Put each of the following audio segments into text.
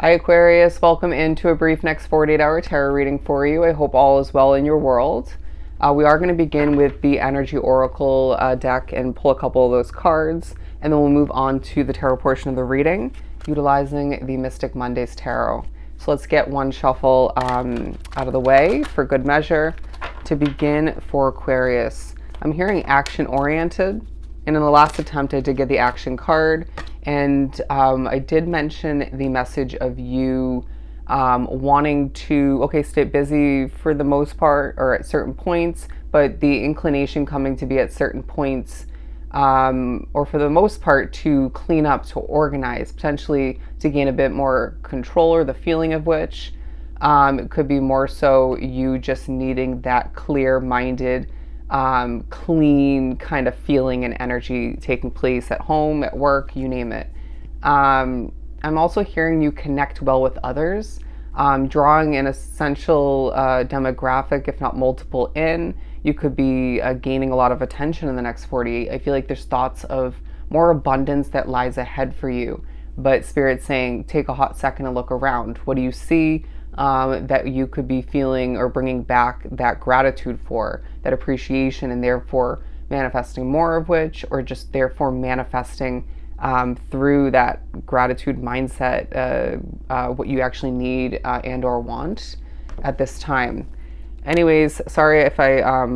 Hi Aquarius, welcome into a brief next 48-hour tarot reading for you. I hope all is well in your world. We are going to begin with the Energy Oracle deck and pull a couple of those cards, and then we'll move on to the tarot portion of the reading, utilizing the Mystic Mondays Tarot. So let's get one shuffle out of the way for good measure. To begin for Aquarius, I'm hearing action-oriented, and in the last attempt I did get the action card, and I did mention the message of you wanting to, stay busy for the most part or at certain points, but the inclination coming to be at certain points, or for the most part, to clean up, to organize, potentially to gain a bit more control, or the feeling of which. It could be more so you just needing that clear-minded, clean kind of feeling and energy taking place at home, at work, you name it. I'm also hearing you connect well with others, drawing an essential demographic, if not multiple, in. You could be gaining a lot of attention in the next 48. I feel like there's thoughts of more abundance that lies ahead for you, but Spirit's saying take a hot second and look around. What do you see that you could be feeling or bringing back that gratitude for, that appreciation, and therefore manifesting more of which, or just therefore manifesting through that gratitude mindset what you actually need and or want at this time. Anyways, sorry if I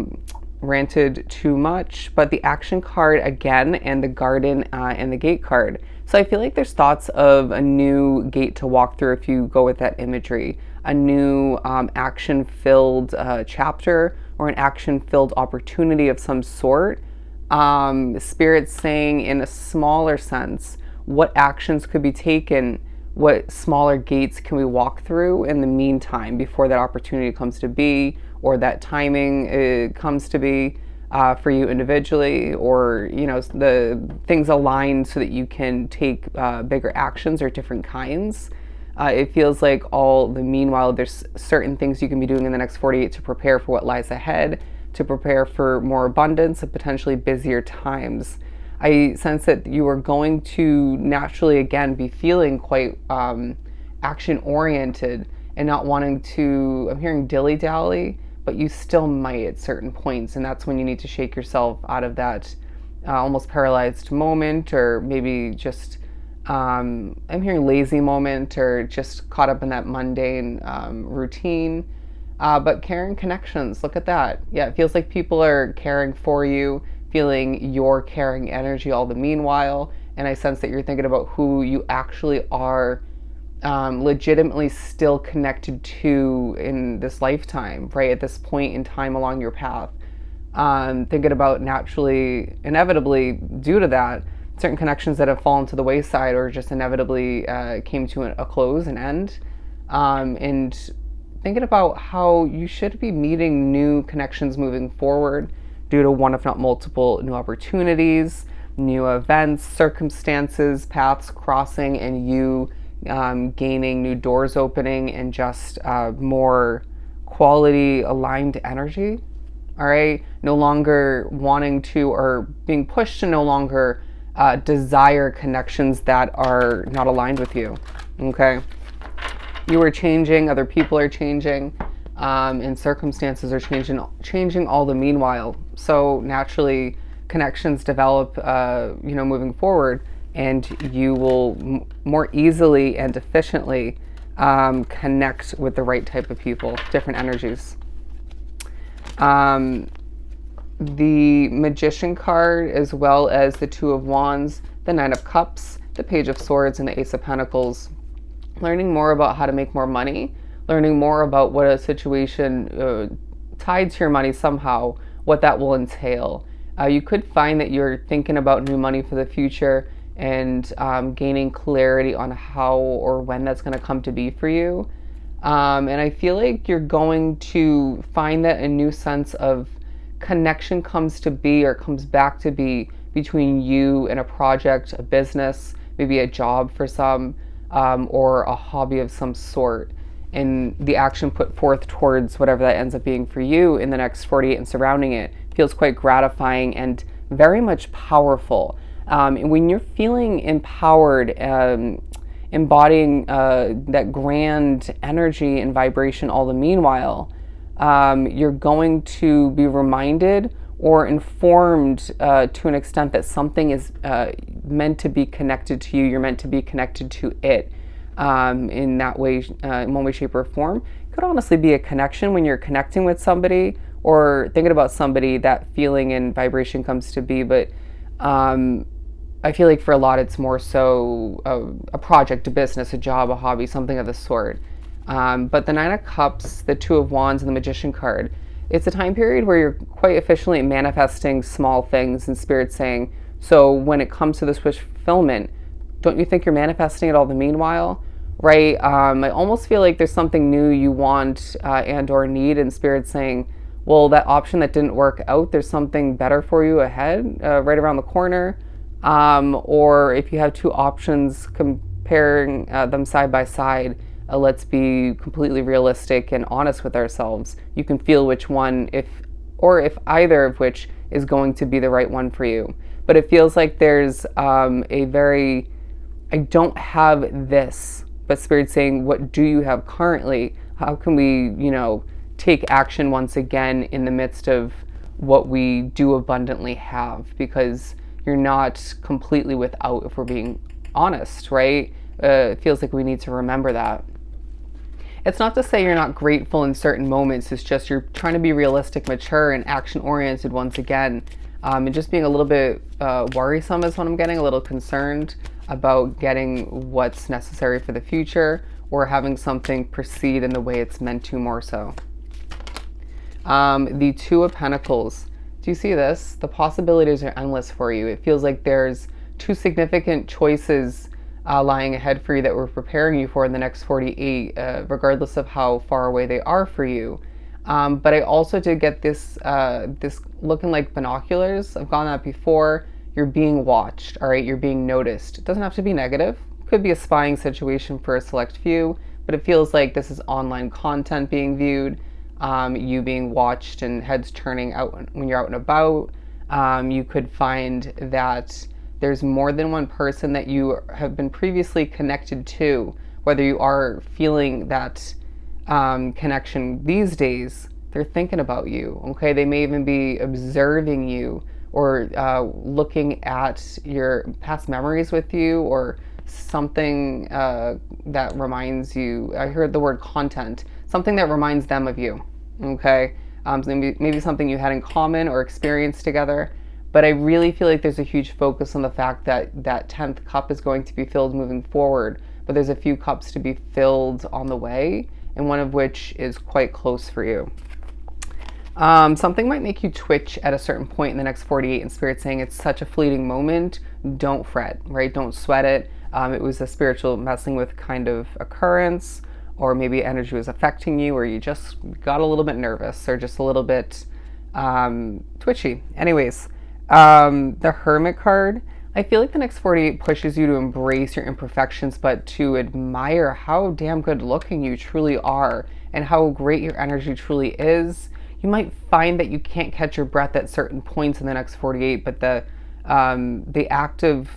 ranted too much, but the action card again, and the garden and the gate card. So I feel like there's thoughts of a new gate to walk through if you go with that imagery, a new action-filled chapter, or an action-filled opportunity of some sort. Spirit's saying in a smaller sense, what actions could be taken, what smaller gates can we walk through in the meantime before that opportunity comes to be, or that timing comes to be for you individually, or the things align so that you can take bigger actions or different kinds. It feels like all the meanwhile there's certain things you can be doing in the next 48 to prepare for what lies ahead, to prepare for more abundance and potentially busier times. I sense that you are going to naturally again be feeling quite action oriented and not wanting to, I'm hearing dilly-dally, but you still might at certain points, and that's when you need to shake yourself out of that almost paralyzed moment, or maybe just I'm hearing lazy moment, or just caught up in that mundane routine. But caring connections, look at that. Yeah, it feels like people are caring for you, feeling your caring energy all the meanwhile. And I sense that you're thinking about who you actually are legitimately still connected to in this lifetime, right? At this point in time along your path. Thinking about naturally, inevitably, due to that, certain connections that have fallen to the wayside or just inevitably came to a close, an end. And thinking about how you should be meeting new connections moving forward due to one, if not multiple, new opportunities, new events, circumstances, paths crossing, and you gaining new doors opening, and just more quality aligned energy. All right, no longer wanting to, or being pushed to no longer desire connections that are not aligned with you. Okay, you are changing, other people are changing, and circumstances are changing all the meanwhile. So naturally, connections develop, moving forward, and you will more easily and efficiently connect with the right type of people, different energies. The Magician card, as well as the Two of Wands, the Nine of Cups, the Page of Swords, and the Ace of Pentacles. Learning more about how to make more money, learning more about what a situation tied to your money somehow, what that will entail. You could find that you're thinking about new money for the future, and gaining clarity on how or when that's going to come to be for you. And I feel like you're going to find that a new sense of connection comes to be, or comes back to be, between you and a project, a business, maybe a job for some, or a hobby of some sort. And the action put forth towards whatever that ends up being for you in the next 48 and surrounding it feels quite gratifying and very much powerful. And when you're feeling empowered embodying that grand energy and vibration all the meanwhile, you're going to be reminded or informed to an extent that something is meant to be connected to you. You're meant to be connected to it in that way, in one way, shape, or form. It could honestly be a connection when you're connecting with somebody or thinking about somebody. That feeling and vibration comes to be, but I feel like for a lot it's more so a project, a business, a job, a hobby, something of the sort. But the Nine of Cups, the Two of Wands, and the Magician card, it's a time period where you're quite efficiently manifesting small things, and Spirit saying, so when it comes to this wish fulfillment, don't you think you're manifesting it all the meanwhile? Right? I almost feel like there's something new you want and or need, and Spirit saying, well, that option that didn't work out, there's something better for you ahead, right around the corner. Or if you have two options, comparing them side by side, let's be completely realistic and honest with ourselves. You can feel which one, if either of which is going to be the right one for you. But it feels like there's a very, I don't have this, but Spirit saying, what do you have currently? How can we, take action once again in the midst of what we do abundantly have? Because you're not completely without, if we're being honest, right? It feels like we need to remember that. It's not to say you're not grateful in certain moments. It's just you're trying to be realistic, mature, and action-oriented once again. And just being a little bit worrisome is what I'm getting, a little concerned about getting what's necessary for the future or having something proceed in the way it's meant to more so. The Two of Pentacles. Do you see this? The possibilities are endless for you. It feels like there's two significant choices lying ahead for you that we're preparing you for in the next 48, regardless of how far away they are for you. But I also did get this looking like binoculars. I've gone that before. You're being watched, all right? You're being noticed. It doesn't have to be negative. It could be a spying situation for a select few, but it feels like this is online content being viewed, you being watched and heads turning out when you're out and about. You could find that there's more than one person that you have been previously connected to, whether you are feeling that connection these days. They're thinking about you, okay? They may even be observing you or looking at your past memories with you or something that reminds you. I heard the word content, something that reminds them of you, okay? So maybe something you had in common or experienced together. But I really feel like there's a huge focus on the fact that that 10th cup is going to be filled moving forward, but there's a few cups to be filled on the way, and one of which is quite close for you. Something might make you twitch at a certain point in the next 48, and Spirit saying it's such a fleeting moment. Don't fret, right? Don't sweat it. It was a spiritual messing with kind of occurrence, or maybe energy was affecting you, or you just got a little bit nervous or just a little bit twitchy. Anyways, the Hermit card, I feel like the next 48 pushes you to embrace your imperfections, but to admire how damn good looking you truly are and how great your energy truly is. You might find that you can't catch your breath at certain points in the next 48, but the act of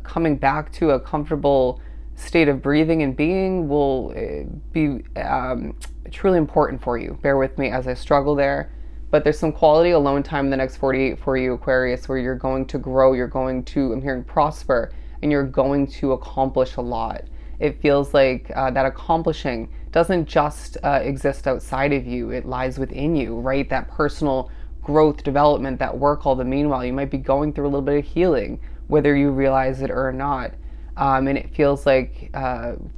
coming back to a comfortable state of breathing and being will be truly important for you. Bear with me as I struggle there. But there's some quality alone time in the next 48 for you, Aquarius, where you're going to grow, you're going to, I'm hearing, prosper, and you're going to accomplish a lot. It feels like that accomplishing doesn't just exist outside of you, it lies within you, right? That personal growth, development, that work all the meanwhile. You might be going through a little bit of healing, whether you realize it or not. And it feels like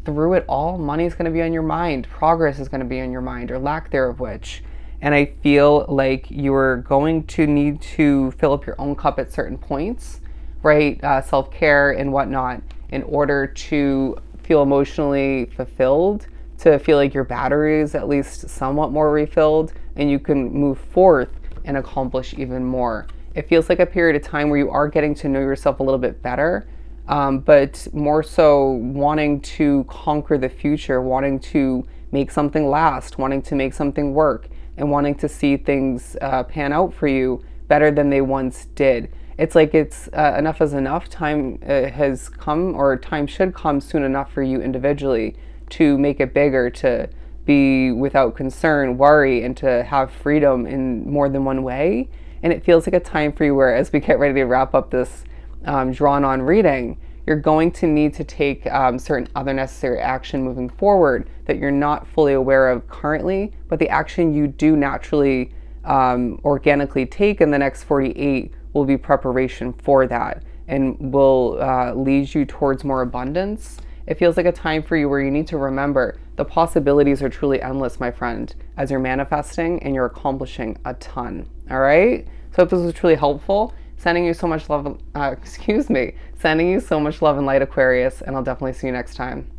through it all, money is going to be on your mind, progress is going to be on your mind, or lack thereof which. And I feel like you're going to need to fill up your own cup at certain points, right? Self-care and whatnot, in order to feel emotionally fulfilled, to feel like your battery is at least somewhat more refilled, and you can move forth and accomplish even more. It feels like a period of time where you are getting to know yourself a little bit better, but more so wanting to conquer the future, wanting to make something last, wanting to make something work, and wanting to see things pan out for you better than they once did. It's like it's enough is enough. Time has come, or time should come soon enough for you individually to make it bigger, to be without concern, worry, and to have freedom in more than one way. And it feels like a time for you where, as we get ready to wrap up this drawn on reading, you're going to need to take certain other necessary action moving forward that you're not fully aware of currently, but the action you do naturally organically take in the next 48 will be preparation for that and will lead you towards more abundance. It feels like a time for you where you need to remember the possibilities are truly endless, my friend, as you're manifesting and you're accomplishing a ton. All right? So I hope this was truly helpful. Sending you so much love, sending you so much love and light, Aquarius, and I'll definitely see you next time.